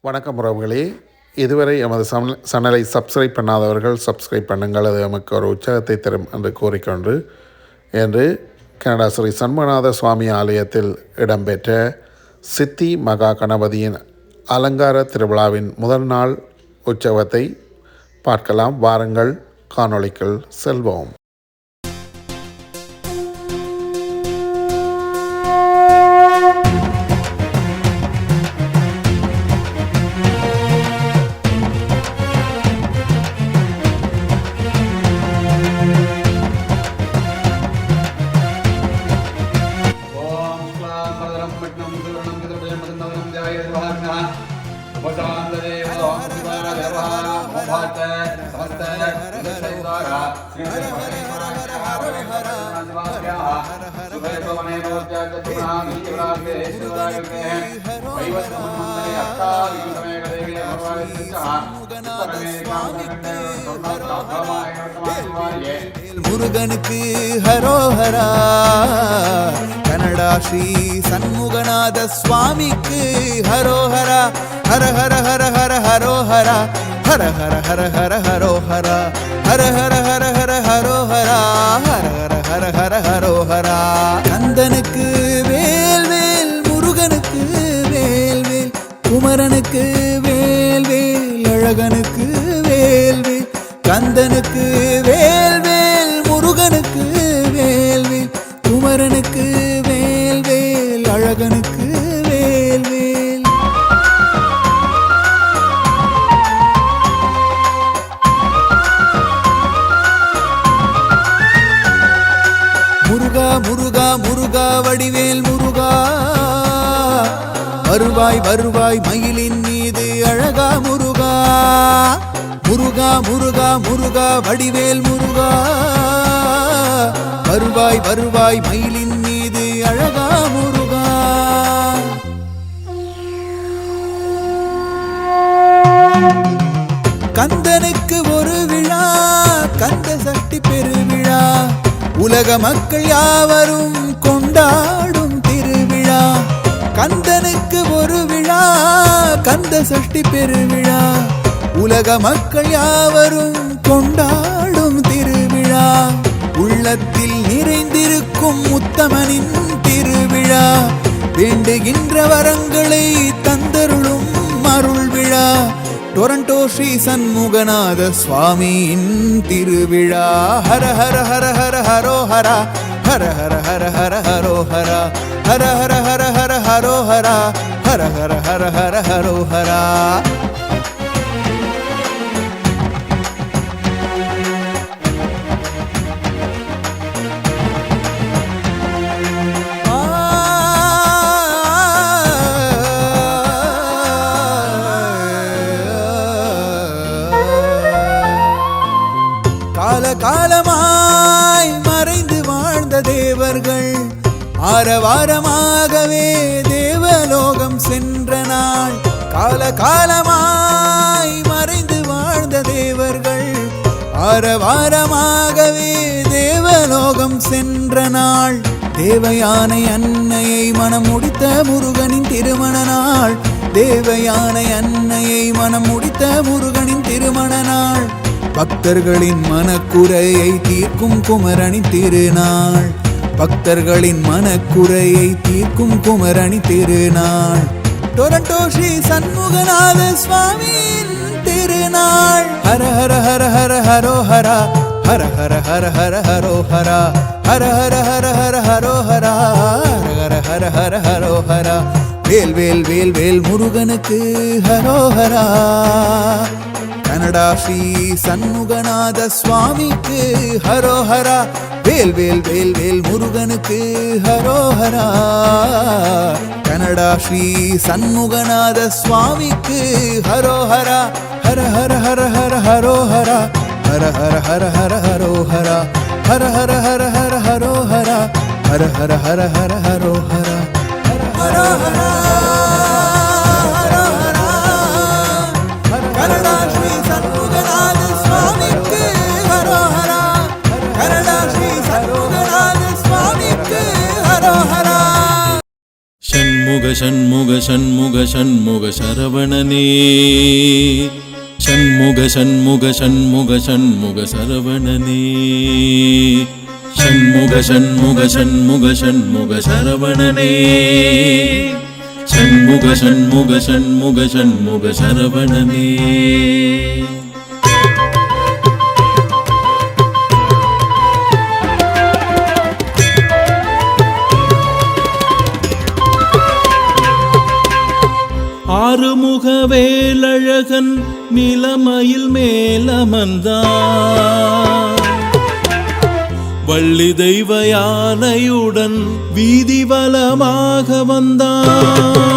வணக்கம் உறவுகளே, இதுவரை எமது சேனலை சப்ஸ்கிரைப் பண்ணாதவர்கள் சப்ஸ்கிரைப் பண்ணுங்கள். அது நமக்கு ஒரு உற்சாகத்தை தரும் என்று கூறிக்கொண்டு, என்று கனடா ஸ்ரீ சண்முகநாத சுவாமி ஆலயத்தில் இடம்பெற்ற சித்தி மகா கணபதியின் அலங்கார திருவிழாவின் முதல் நாள் உற்சவத்தை பார்க்கலாம். வாருங்கள், காணொளிக்குள் செல்வோம். முருகனுக்கு ஹரோஹரா, கனடா ஸ்ரீ சண்முகநாத சுவாமிக்கு ஹரோஹரா, ஹர ஹர ஹர ஹர ஹரோஹரா, ஹர ஹர ஹர ஹர ஹரோஹரா, ஹர ஹர ஹர ஹர ஹரோஹரா, ஹர ஹர ஹர ஹர ஹரோஹரா. கந்தனுக்கு வேல் வேல், முருகனுக்கு வேல் வேல், குமரனுக்கு வேல் வேல், அழகனுக்கு வேல் வேல். கந்தனுக்கு வேல் வேல், முருகனுக்கு வேல் வேல், குமரனுக்கு வேல் வேல், அழகனுக்கு வேல் வேல். முருகா முருகா முருகா வடிவேல் முருகா, வருவாய் வருவாய் மயிலின் மீது அழகா முருகா. முருகா முருகா முருகா வடிவேல் முருகா, வருவாய் வருவாய் மயிலின் மீது அழகா முருகா. கந்தனுக்கு ஒரு விழா, கந்த சஷ்டி பெருவிழா, உலக மக்கள் யாவரும் கொண்டாடும் திருவிழா. கந்தனுக்கு ஒரு விழா, கந்த சஷ்டி பெருவிழா, உலக மக்கள் யாவரும் கொண்டாடும் திருவிழா. உள்ளத்தில் நிறைந்திருக்கும் உத்தமனின் திருவிழா, வேண்டுகின்ற வரங்களை தந்தருளும் அருள் விழா. டொரண்டோ ஸ்ரீ சண்முகநாத சுவாமியின் திருவிழா. ஹர ஹர ஹர ஹர ஹரோஹரா, ஹர ஹர ஹர ஹர ஹரோஹரா, ஹர ஹர ஹர ஹர ஹரோஹரா, ஹர ஹர ஹர ஹர ஹரோஹரா. காலகாலமாய் மறைந்து வாழ்ந்த தேவர்கள் ஆரவாரமாகவே தேவலோகம் சென்ற நாள். காலகாலமாய் மறைந்து வாழ்ந்த தேவர்கள் ஆரவாரமாகவே தேவலோகம் சென்ற நாள். தேவயானை அன்னையை மனம் முடித்த முருகனின் திருமண நாள். தேவயானை அன்னையை மனம் முடித்த முருகனின் திருமண நாள். பக்தர்களின் மனக்குறையை தீர்க்கும் குமரணி திருநாள். பக்தர்களின் மனக்குறையை தீர்க்கும் குமரணி திருநாள். டொரண்டோ ஸ்ரீ சண்முகநாத சுவாமியின் திருநாள். ஹர ஹர ஹர ஹர ஹரோஹரா, ஹர ஹர ஹர ஹர ஹரோஹரா, ஹர ஹர ஹர ஹர ஹரோஹரா, ஹர ஹர ஹர ஹர ஹரோஹரா. வேல் வேல் வேல் வேல் முருகனுக்கு ஹரோஹரா. கனடா ஸ்ரீ சண்முகநாத சுவாமிக்கு ஹரோஹரா. வேல் வேல் வேல் வேல் முருகனுக்கு ஹரோஹரா. கனடா ஸ்ரீ சண்முகநாத சுவாமிக்கு ஹரோஹரா. ஹர ஹர ஹர ஹர ஹரோஹரா, ஹர ஹர ஹர ஹர ஹரோஹரா, ஹர ஹர ஹர ஹர ஹரோஹரா, ஹர ஹர ஹர ஹர ஹரோஹரா, ஹரோஹரா. கனடா ஸ்ரீ சண்முகநாத சுவாமிக்கு ஹரோஹரா, கனடா ஸ்ரீ சண்முகநாத சுவாமிக்கு ஹரோஹரா. ஷண்முக ஷண்முக ஷண்முக ஷண்முக சரவணனே ஷண்முக ஷண்முக ஷண்முக ஷண்முக சரவணனே ஷண்முக ஷண்முக ஷண்முக ஷண்முக சரவணனே ஷண்முக ஷண்முக ஷண்முக ஷண்முக சரவணனே ஆறுமுக வேலழகன் நிலமயில் மேலமர்ந்தான் வள்ளி தெய்வ யானையுடன் வீதி வலமாக வந்தான்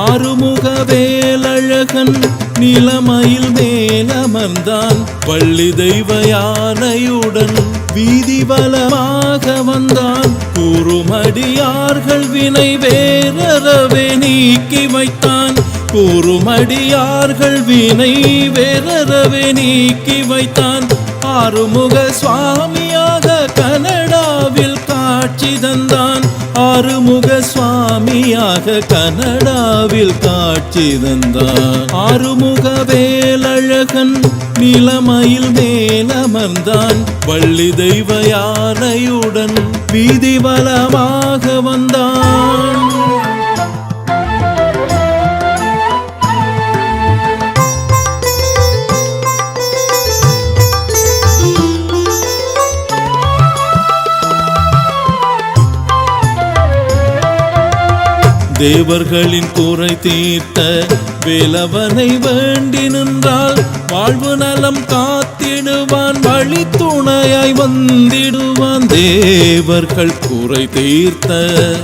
ஆறுமுக வேலழகன் நிலமயில் மேலமர்ந்தான் வள்ளி தெய்வ யானையுடன் வீதி வலமாக வந்தான் கூறுமடியார்கள் வினை வேறறவே நீக்கி வைத்தான் கூறுமடியார்கள் வினை வேறறவே நீக்கி வைத்தான் ஆறுமுக சுவாமியாக கனடாவில் காட்சி தந்தான் ஆறுமுக சுவாமியாக கனடாவில் காட்சி தந்தான் ஆறுமுக வேலழகன் நிலமயில் மேலமர்ந்தான் வள்ளி தெய்வ யானையுடன் வீதி வலமாக வந்தான் தேவர்களின் குறை தீர்த்த வேலவனை வேண்டி நின்றால் வாழ்வு நலம் காத்திடுவான் வழி துணையாய் வந்திடுவான் தேவர்கள் குறை தீர்த்த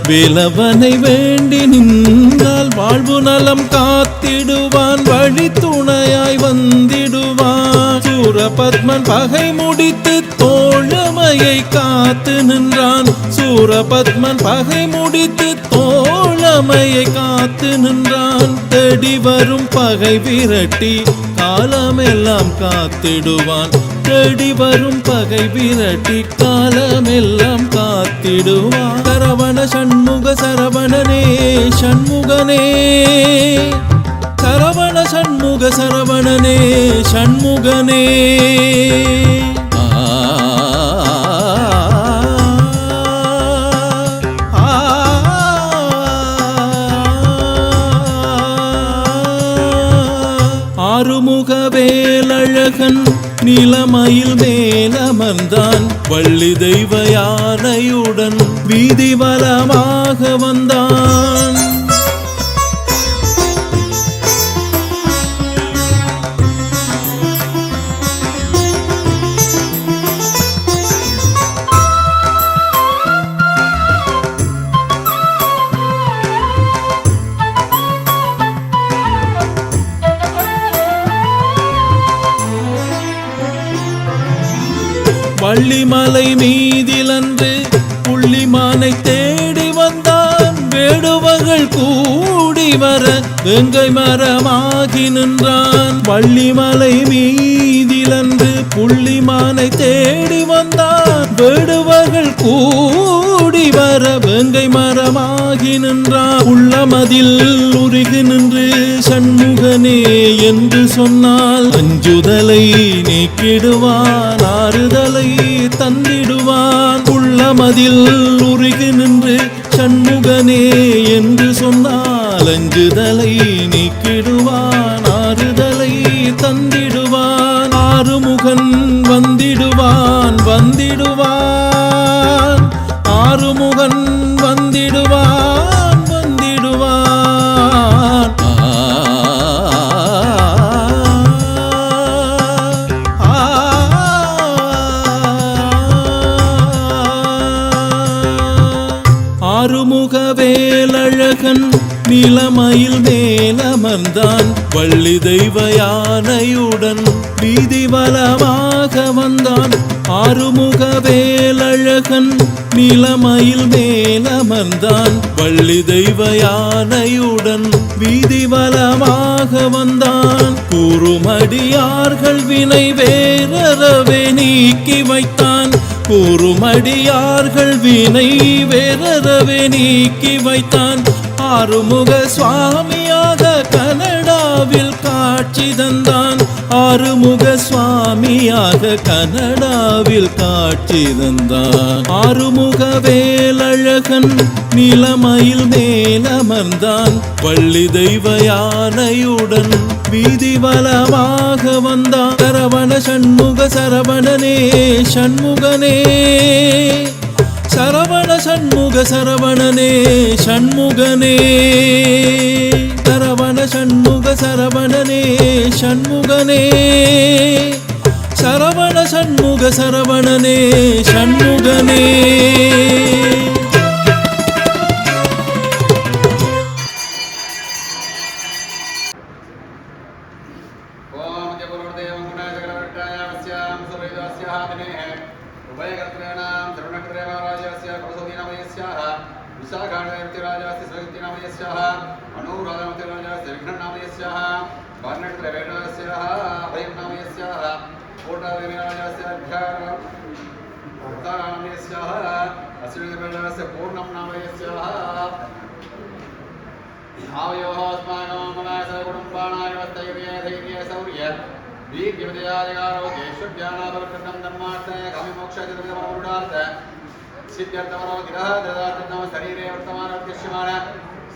வேலவனை வேண்டி நின்றால் வாழ்வு நலம் காத்திடுவான் வழி துணையாய் வந்திடுவான் சூரபத்மன் பகை முடித்து தோழமையை காத்து நின்றான் சூரபத்மன் பகை முடித்து தோழமையை காத்து நின்றான் தேடி வரும் பகை விரட்டி காலமெல்லாம் காத்திடுவான் தேடி வரும் பகை விரட்டி காலமெல்லாம் காத்திடுவான் சரவண ஷண்முக சரவணனே ஷண்முகனே சரவண ஷண்முக சரவணனே ஷண்முகனே ஆறுமுக வேலழகன் நிலமயில் மேலமர்ந்தான் வள்ளி தெய்வ யானையுடன் வீதி வலமாக வந்தான் வள்ளிமலை மீதிலன்று புள்ளிமானை தேடி வந்தான் வேடுவர்கள் கூடி வர வெங்கை மரமாகி நின்றான் வள்ளிமலை மீதிலன்று புள்ளிமானை தேடி வந்தான் வேடுவர்கள் கூடி வர வெங்கை மரமாகி நின்றான் உள்ளமதில் உருகி நின்று ஷண்முகனே என்று சொன்னால் அஞ்சுதலை நீக்கிடுவான் ஆறுதலை தந்திடுவான் உள்ளமதில் உருகி நின்று ஷண்முகனே என்று சொன்னால் அஞ்சுதலை நீக்கிடுவான் ஆறுதலை தந்திடுவான் ஆறுமுகன் வந்திடுவான் வந்திடுவான் ஆறுமுகன் வந்திடுவான் வந்திடுவான் ஆறுமுக வேலழகன் நிலமயில் மேலமர்ந்தான் வள்ளி தெய்வ யானையுடன் வீதி வலமாக வந்தான் ஆறுமுக வேலழகன் நிலமயில் மேலமர்ந்தான் வள்ளி தெய்வ யானையுடன் வீதி வலமாக வந்தான் கூறுமடியார்கள் வினை வேறறவே நீக்கி வைத்தான் கூறுமடியார்கள் வினை வேறறவே நீக்கி வைத்தான். ஆறுமுக சுவாமியாக கனடாவில் காட்சி தந்தான். ஆறுமுக சுவாமியாக கனடாவில் காட்சி தந்தான். ஆறுமுக வேலழகன் நிலமயில் மேலமர்ந்தான். வள்ளி தெய்வ யானையுடன் வீதி வலமாக வந்தான். சரவண சண்முக சரவணனே சண்முகனே, சரவண சண்முக சரவணனே சண்முகனே, சரவண சண்முக சரவணனே சண்முகனே, சரவண சண்முக சரவணனே சண்முகனே. पूर्णं नाम आवयोस्माकं कुटुम्बानाय धैर्य शौर्य वीर्यविजयादिकारोग्यैश्वर्याणाबलकृतं धर्मार्थे काममोक्षार्थ सिद्ध्यर्थमनो गिरः ददार्थं शरीरे वर्तमानोद्यश्यमान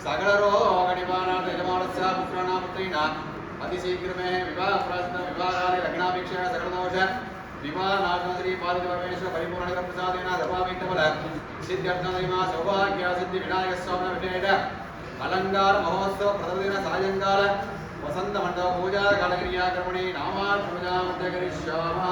सकलरोगनिवारणार्थ यजमानस्य पुत्राणां पुत्रीणां अतिशीघ्रमे विवाहादि लग्नापेक्षया सकलदोष विवाहानार्थं श्री पार्वतीपरमेश्वर परिपूर्णप्रसादेन सर्वाभीष्टफल सिद्ध्यर्थं सौभाग्य सिद्धि विनायक स्वामी विषयेण अलंकार महोत्सव प्रथमदिन सायंकाल वसंत मंडप पूजा कालक्रिया कर्मणि नामार्थ पूजा मध्य करिष्यामः।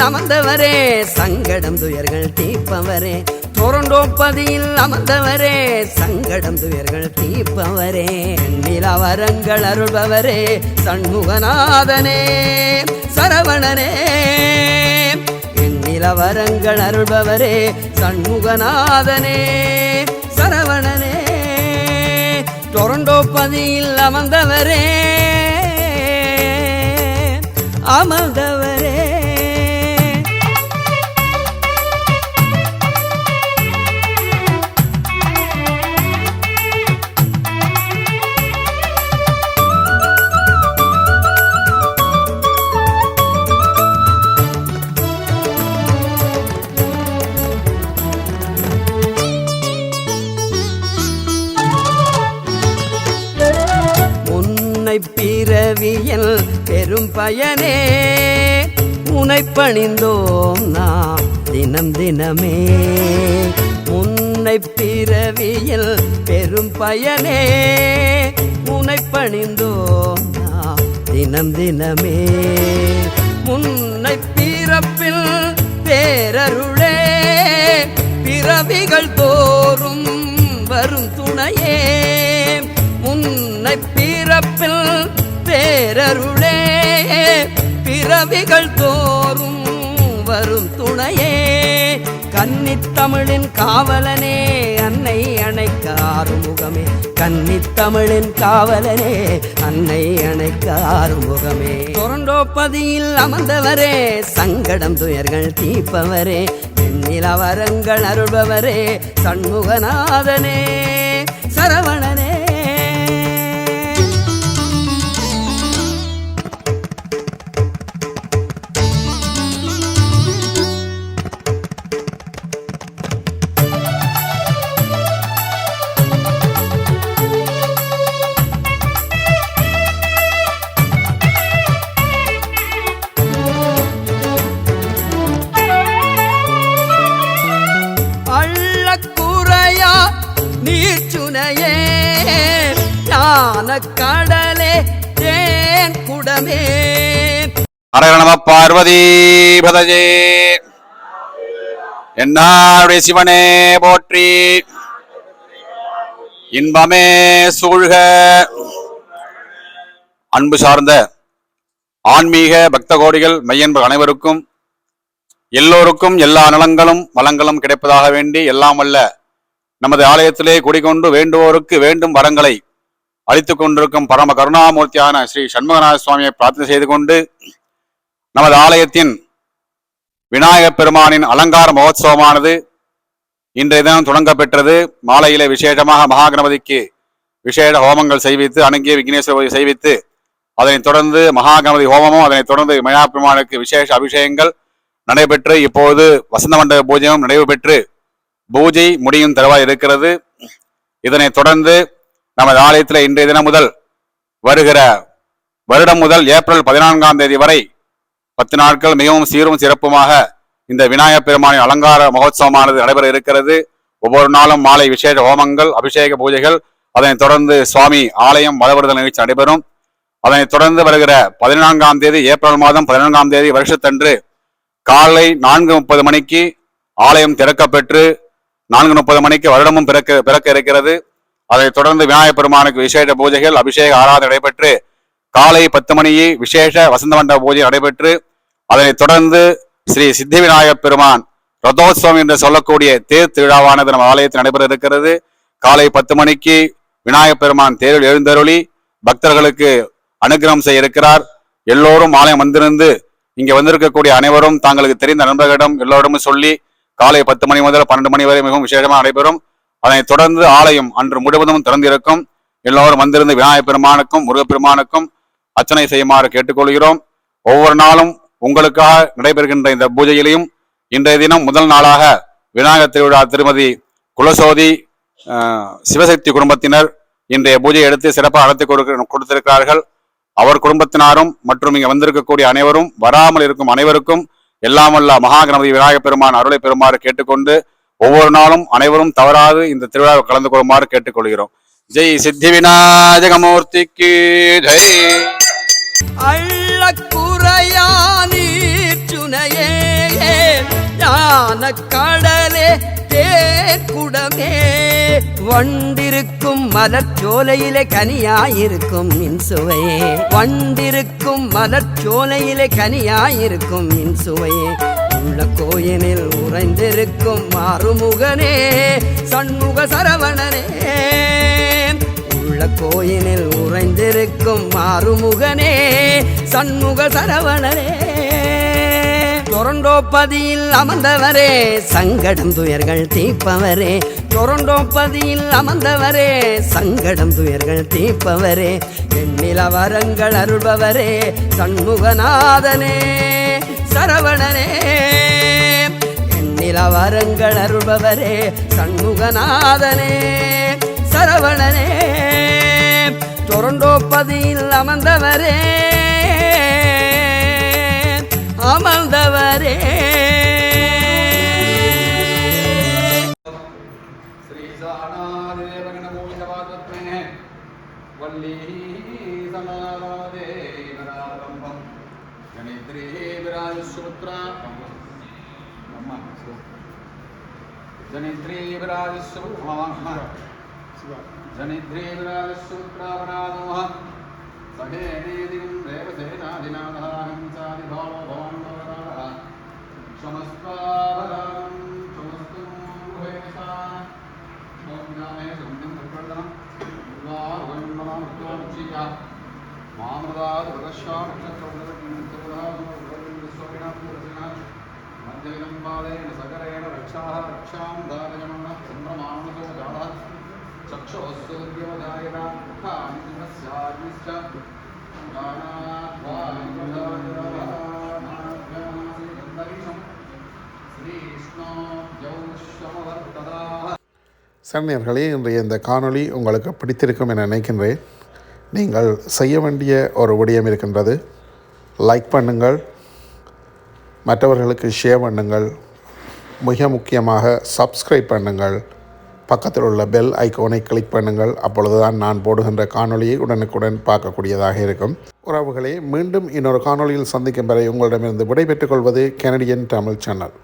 அமர்ந்தவரே சங்கடம் துயர்கள் தீர்ப்பவரே, தோரண்டோப்பதியில் அமர்ந்தவரே சங்கடம் துயர்கள் தீர்ப்பவரே, நிலவரங்கள் அருள்பவரே சண்முகநாதனே சரவணனே, நிலவரங்கள் அருள்பவரே சண்முகநாதனே சரவணனே, டொரண்டோப்பதியில் அமர்ந்தவரே அமர்ந்தவரே. பிறவியல் பெரும் பயனே உனை பணிந்தோம் நாம் தினம் தினமே, முன்னை பிறவியல் பெரும் பயனே உனை பணிந்தோம் நாம் தினம் தினமே, முன்னை பிறப்பில் பேரருளே பிறவிகள் தோறும் வரும் துணையே, முன்னை பிறப்பில் பேரருளே பிறவிகள் தோறும் வரும் துணையே, கன்னித்தமிழின் காவலனே அன்னை அணைக்க ஆறுமுகமே, கன்னித்தமிழின் காவலனே அன்னை அணைக்க ஆறுமுகமே, டொரண்டோப்பதியில் அமர்ந்தவரே சங்கடம் துயர்கள் தீர்ப்பவரே, நிலவரங்கள் அருள்பவரே சண்முகநாதனே சரவணனே. நீச்சுனையே ஞான கடலே தேன் குடமே. ஹர நம பார்வதி பதஜே. என்னாருடைய சிவனே போற்றி. இன்பமே சூழ்க. அன்பு சார்ந்த ஆன்மீக பக்த கோடிகள் மையன்பு அனைவருக்கும் எல்லோருக்கும் எல்லா நலங்களும் வளங்களும் கிடைப்பதாக வேண்டி எல்லாம் வல்ல நமது ஆலயத்திலே குடிகொண்டு வேண்டுவோருக்கு வேண்டும் வரங்களை அளித்துக் கொண்டிருக்கும் பரம கருணாமூர்த்தியான ஸ்ரீ சண்முகநாத சுவாமியை பிரார்த்தனை செய்து கொண்டு நமது ஆலயத்தின் விநாயகப் பெருமானின் அலங்கார மகோத்சவமானது இன்றைய தினம் தொடங்க பெற்றது. மாலையிலே விசேஷமாக மகாகணபதிக்கு விசேஷ ஹோமங்கள் செய்வித்து அணங்கிய விக்னேஸ்வரரை செய்வித்து அதனைத் தொடர்ந்து மகாகணபதி ஹோமமும் அதனைத் தொடர்ந்து விநாயகப் பெருமானுக்கு விசேஷ அபிஷேகங்கள் நடைபெற்று இப்போது வசந்த மண்டப பூஜையும் நிறைவு பெற்று பூஜை முடியும் தருவாய் இருக்கிறது. இதனைத் தொடர்ந்து நமது ஆலயத்தில் இன்றைய தினம் முதல் வருகிற வருடம் முதல் ஏப்ரல் 14ஆம் தேதி வரை 10 நாட்கள் மிகவும் சீரும் சிறப்புமாக இந்த விநாயகப் பெருமானின் அலங்கார மகோத்சவமானது நடைபெற இருக்கிறது. ஒவ்வொரு நாளும் மாலை விசேஷ ஹோமங்கள் அபிஷேக பூஜைகள் அதனைத் தொடர்ந்து சுவாமி ஆலயம் மதவிடுதல் நிகழ்ச்சி நடைபெறும். அதனைத் தொடர்ந்து வருகிற 14ஆம் தேதி ஏப்ரல் மாதம் 14ஆம் தேதி வருஷத்தன்று காலை 4:30 மணிக்கு ஆலயம் திறக்கப்பெற்று 4:30 மணிக்கு வருடமும் பிறக்க இருக்கிறது. அதைத் தொடர்ந்து விநாயகப் பெருமானுக்கு விசேஷ பூஜைகள் அபிஷேக ஆராதனை நடைபெற்று காலை 10 மணிக்கு விசேஷ வசந்த மண்டப பூஜை நடைபெற்று அதனைத் தொடர்ந்து ஸ்ரீ சித்தி விநாயகப் பெருமான் ரதோத்சவம் என்று சொல்லக்கூடிய தேர் திருவிழாவானது நம்ம ஆலயத்தில் நடைபெற இருக்கிறது. காலை 10 மணிக்கு விநாயகப் பெருமான் தேரில் எழுந்தருளி பக்தர்களுக்கு அனுகிரகம் செய்ய இருக்கிறார். எல்லோரும் ஆலயம் வந்திருந்து இங்கே வந்திருக்கக்கூடிய அனைவரும் தங்களுக்கு தெரிந்த நண்பர்களிடம் எல்லோரிடமும் சொல்லி காலை 10 மணி முதல் 12 மணி வரை மிகவும் விசேஷமாக நடைபெறும். அதனைத் தொடர்ந்து ஆலயம் அன்று முழுவதும் திறந்திருக்கும். எல்லோரும் வந்திருந்து விநாயகப் பெருமானுக்கும் முருகப்பெருமானுக்கும் அர்ச்சனை செய்யுமாறு கேட்டுக்கொள்கிறோம். ஒவ்வொரு நாளும் உங்களுக்காக நடைபெறுகின்ற இந்த பூஜையிலையும் இன்றைய தினம் முதல் நாளாக விநாயகர் திருவிழா திருமதி குலசோதி சிவசக்தி குடும்பத்தினர் இன்றைய பூஜையை எடுத்து சிறப்பாக நடத்தி கொடுத்திருக்கிறார்கள். அவர் குடும்பத்தினாரும் மற்றும் இங்கே வந்திருக்கக்கூடிய அனைவரும் வராமல் இருக்கும் அனைவருக்கும் எல்லாம் வல்ல மகாகணபதி விநாயகப் பெருமான் அருளை பெறுமாறு கேட்டுக்கொண்டு ஒவ்வொரு நாளும் அனைவரும் தவறாது இந்த திருவிழாவில் கலந்து கொள்ளுமாறு கேட்டுக்கொள்கிறோம். ஜெய் சித்தி விநாயகமூர்த்திக்கு ஜெய். அள்ளக்குறையா நீர் சுனையே ஞான கடலே தேக்குடமே வண்டிருக்கும் மலர்ச்சோலையிலே கனியாயிருக்கும் மின்சுவையே வண்டிருக்கும் மலர்ச்சோலையிலே கனியாயிருக்கும் மின்சுவையே உள்ள கோயிலில் உறைந்திருக்கும் மாறுமுகனே சண்முக சரவணனே உள்ள கோயிலில் உறைந்திருக்கும் மாறுமுகனே சண்முக சரவணனே டொரண்டோப்பதியில் அமர்ந்தவரே சங்கடம் துயர்கள் தீர்ப்பவரே டொரண்டோப்பதியில் அமர்ந்தவரே சங்கடம் துயர்கள் தீர்ப்பவரே எண்ணில வரங்கள் அருள்பவரே சண்முகநாதனே சரவணனே எண்ணில வரங்கள் அருள்பவரே சண்முகநாதனே சரவணனே டொரண்டோப்பதியில் அமர்ந்தவரே அமர்ந்தவரே ஸ்ரீ சாணாதேவகணமூலவாதத்மே வல்லீ சமாராதேவராரம்பம் ஜனித்ரீ விராஜசுபுத்ரா ஜனித்ரீ விராஜசுபுத்ரா ஜனித்ரீ விராஜசுபுத்ராவராதோஹ சகேனேதிம் தேவசேனாதிநாதஹம் சாதிபாவோ பவான்வராஹ க்ஷமஸ்வாவராம் க்ஷமஸ்தும் குஹேசான் ஓம்ஞானே சுந்தம் பிரகடனம் உர்வாருவன்னமாமுத்வாமுச்சியா மாமதாத் பிரதஷாம் சத்ரவதரகிந்தபுராதுரவிந்தஸ்வரிணாம் மஞ்சலினம் பாலேன சகரேண ரக்ஷாஹ ரக்ஷாம் தாரயமன சந்திரமானசோ ஜாலः चक्षुःसूर्योदयना मुखानिस्याग्निश्च சன்னியர்களே, இன்றைய இந்த காணொளி உங்களுக்கு பிடித்திருக்கும் என நினைக்கின்றேன். நீங்கள் செய்ய வேண்டிய ஒரு விடயம் இருக்கின்றது. லைக் பண்ணுங்கள், மற்றவர்களுக்கு ஷேர் பண்ணுங்கள், மிக முக்கியமாக சப்ஸ்கிரைப் பண்ணுங்கள், பக்கத்தில் உள்ள பெல் ஐக்கோனை கிளிக் பண்ணுங்கள். அப்பொழுதுதான் நான் போடுகின்ற காணொளியை உடனுக்குடன் பார்க்கக்கூடியதாக இருக்கும். உறவுகளே, மீண்டும் இன்னொரு காணொளியில் சந்திக்கும் வரை உங்களிடமிருந்து விடைபெற்றுக் கொள்வது கனடியன் தமிழ் சேனல்.